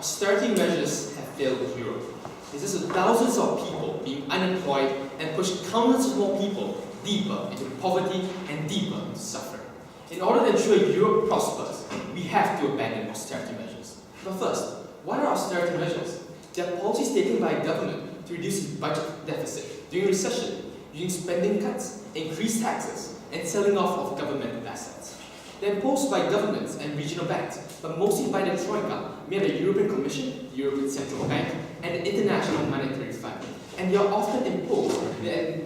austerity measures have failed Europe. This is thousands of people being unemployed and pushed countless of more people deeper into poverty and deeper into suffering. In order to ensure Europe prospers, we have to abandon austerity measures. But first, what are austerity measures? They are policies taken by a government to reduce its budget deficit during recession, using spending cuts, increased taxes, and selling off of governmental assets. They are imposed by governments and regional banks, but mostly by the Troika, made the European Commission, the European Central Bank, and the International Monetary Fund. And they are often imposed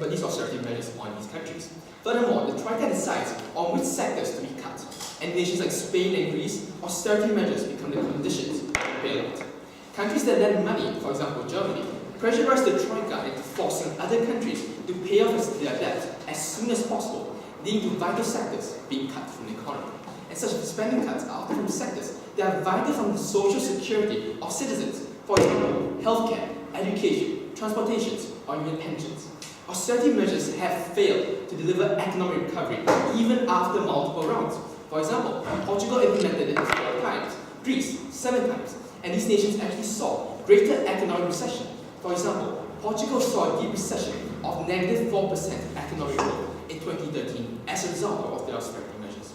by these austerity measures on these countries. Furthermore, the Troika decides on which sectors to be cut. And nations like Spain and Greece, austerity measures become the conditions for bailout. Countries that lend money, for example Germany, pressurize the Troika into forcing other countries to pay off their debt as soon as possible, leading to vital sectors being cut from the economy. And such spending cuts are often from sectors that are vital from the social security of citizens, for example, healthcare, education, transportation, or even pensions. Austerity measures have failed to deliver economic recovery even after multiple rounds. For example, Portugal implemented it 4 times, Greece 7 times, and these nations actually saw greater economic recession. For example, Portugal saw a deep recession of -4% economic growth in 2013 as a result of their austerity measures.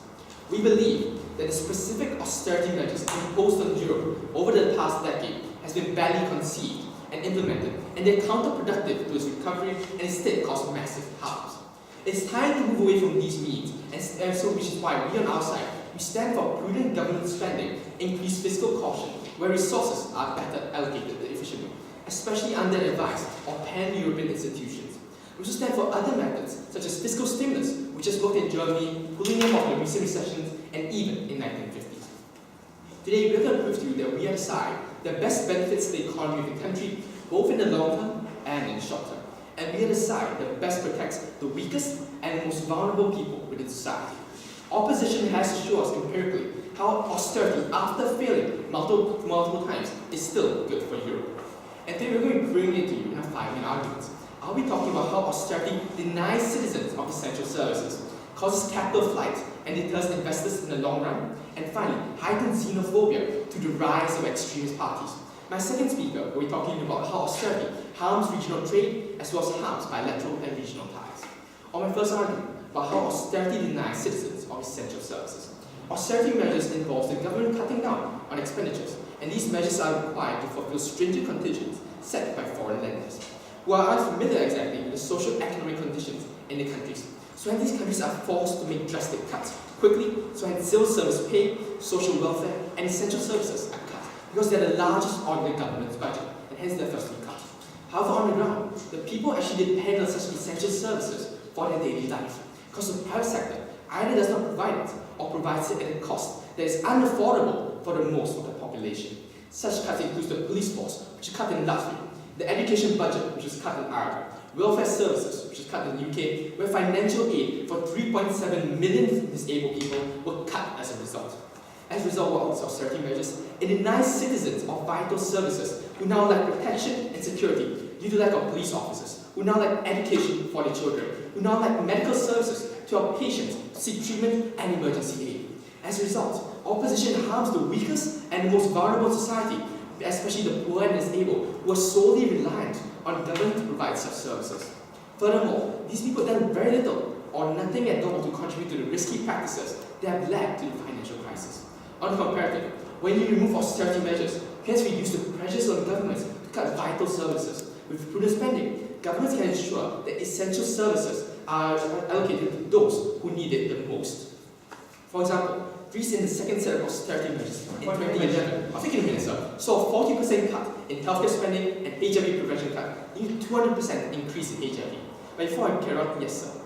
We believe that the specific austerity measures imposed on Europe over the past decade has been badly conceived and implemented, and they're counterproductive to its recovery and instead cause massive harms. It's time to move away from these means, and so which is why we on our side, we stand for prudent government spending, increased fiscal caution, where resources are better allocated efficiently, especially under the advice of pan-European institutions. We also stand for other methods, such as fiscal stimulus, which has worked in Germany, pulling them off the recent recessions, and even in 1950s. Today, we're going to prove to you that we are the side that best benefits the economy of the country, both in the long term and in the short term. And we are the side that best protects the weakest and most vulnerable people within society. Opposition has to show us empirically how austerity, after failing multiple times, is still good for Europe. And today we're going to bring it to you in our 5-minute arguments. I'll be talking about how austerity denies citizens of essential services, causes capital flight, and deters investors in the long run, and finally, heightens xenophobia to the rise of extremist parties. My second speaker will be talking about how austerity harms regional trade as well as harms bilateral and regional ties. On my first argument, about how austerity denies citizens of essential services. Austerity measures involve the government cutting down on expenditures, and these measures are required to fulfill stringent conditions set by foreign lenders, who are unfamiliar exactly with the social economic conditions in the countries. So when these countries are forced to make drastic cuts quickly, so when civil service pay, social welfare, and essential services are cut, because they're the largest on the government's budget, and hence they're first to be cut. However, on the ground, the people actually depend on such essential services for their daily life, because the private sector either does not provide it, or provides it at a cost that is unaffordable for the most of the population. Such cuts include the police force, which is cut in Latvia, the education budget, which is cut in Ireland, welfare services, which is cut in the UK, where financial aid for 3.7 million disabled people were cut as a result. As a result of these austerity measures, it denies citizens of vital services who now lack protection and security due to lack of police officers, who now lack education for their children, who now lack medical services to our patients to seek treatment and emergency aid. As a result, opposition harms the weakest and the most vulnerable in society, especially the poor and disabled, who are solely reliant on government to provide such services. Furthermore, these people have done very little or nothing at all to contribute to the risky practices that have led to the financial crisis. On the comparative, when you remove austerity measures, you can reduce the pressures on governments to cut vital services. With prudent spending, governments can ensure that essential services are allocated to those who need it the most. For example, Greece in the second set of austerity measures in 2011, I think in a minute, sir, saw a 40% cut in healthcare spending and HIV prevention cut, leading to 200% increase in HIV. But before I carry on, yes, sir.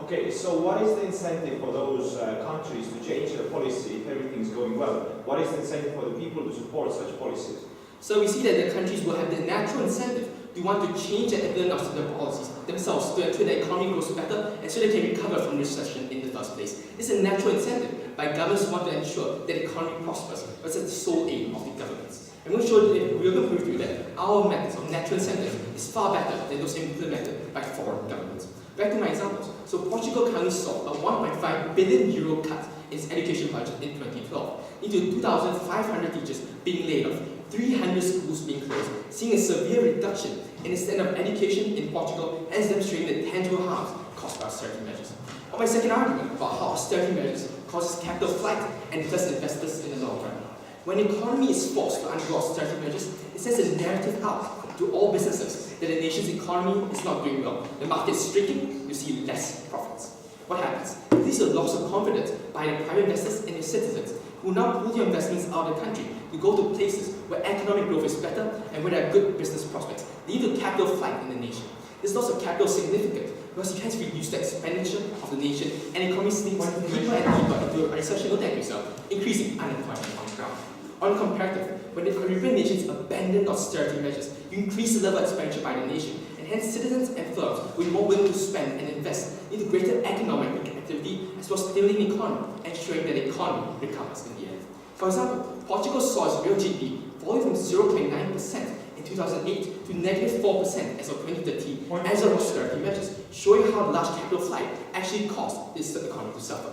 Okay, so what is the incentive for those countries to change their policy if everything is going well? What is the incentive for the people to support such policies? So we see that the countries will have the natural incentive to want to change and implement their policies themselves to ensure the economy grows better and so they can recover from recession in the first place. It's a natural incentive by governments who want to ensure that the economy prospers, but it's the sole aim of the governments. And we're going to prove to you that our methods of natural incentive is far better than those implemented by foreign governments. Back to my examples. So Portugal currently saw a 1.5 billion euro cut in its education budget in 2012, into 2,500 teachers being laid off, 300 schools being closed, seeing a severe reduction in the standard of education in Portugal, and demonstrating the tangible harms caused by austerity measures. Or my second argument about how austerity measures causes capital flight and deters investors in the long run. When the economy is forced to undergo austerity measures, it sends a narrative out to all businesses that the nation's economy is not doing well. The market is shrinking, you see less profits. What happens? This is a loss of confidence by the private investors and their citizens, who now pull their investments out of the country to go to places where economic growth is better and where there are good business prospects, leading to capital flight in the nation. This loss of capital is significant because you can't reduce the expenditure of the nation and the economy slinks deeper and deeper into a recession, increasing unemployment on the ground. On comparative, when the European nations abandon austerity measures, you increase the level of expenditure by the nation, and hence citizens and firms will be more willing to spend and invest into greater economic activity as well as stimulating the economy, ensuring that the economy recovers in the end. For example, Portugal saw its real GDP falling from 0.9% in 2008 to -4% as of 2013 as of austerity measures, showing how large capital flight actually caused this economy to suffer.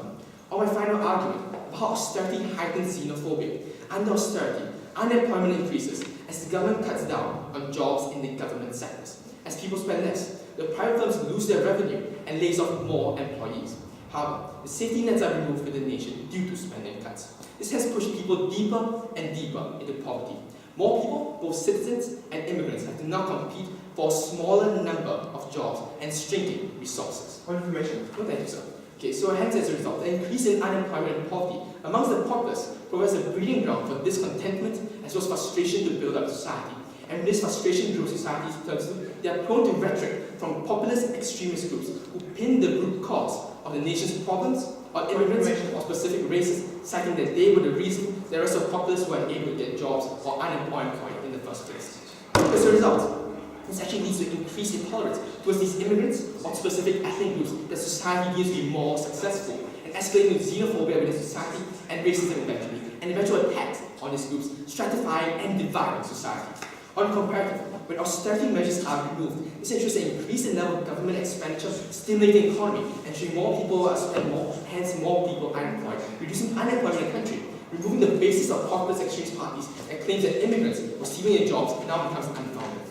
On my final argument, how austerity heightens xenophobia. Under austerity, unemployment increases as the government cuts down on jobs in the government sectors. As people spend less, the private firms lose their revenue and lays off more employees. However, the safety nets are removed in the nation due to spending cuts. This has pushed people deeper and deeper into poverty. More people, both citizens and immigrants, have to now compete for a smaller number of jobs and shrinking resources. What information? No, thank you, sir. Okay, so hence as a result, the increase in unemployment and poverty amongst the populace provides a breeding ground for discontentment as well as frustration to build up society. And when this frustration grows society's terms, they are prone to rhetoric from populist extremist groups who pin the root cause of the nation's problems on immigrants or specific races, citing that they were the reason the rest of populace were unable to get jobs or unemployment in the first place. As a result, this actually leads to increased intolerance towards these immigrants or specific ethnic groups that society views to be more successful, and escalating to xenophobia within society and racism eventually, and eventual attacks on these groups, stratifying and dividing society. On comparative, when austerity measures are removed, this ensures an increase in level of government expenditure, stimulating the economy, ensuring more people spend more, hence more people are unemployed, reducing unemployment in the country, removing the basis of populist extremist parties that claims that immigrants were stealing their jobs now becomes unfounded.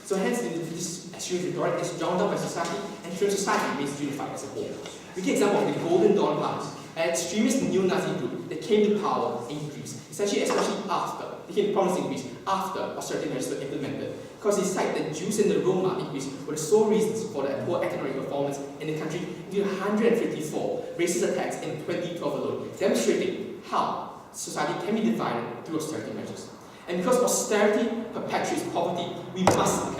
So hence, this extremist rhetoric is drowned out by society, ensuring society remains unified as a whole. We get an example of the Golden Dawn Party, an extremist neo-Nazi group that came to power in Greece, especially after, became prominent in Greece after austerity measures were implemented, because they cite that Jews and the Roma in Greece were the sole reasons for the poor economic performance in the country due to 154 racist attacks in 2012 alone, demonstrating how society can be divided through austerity measures. And because austerity perpetuates poverty, we must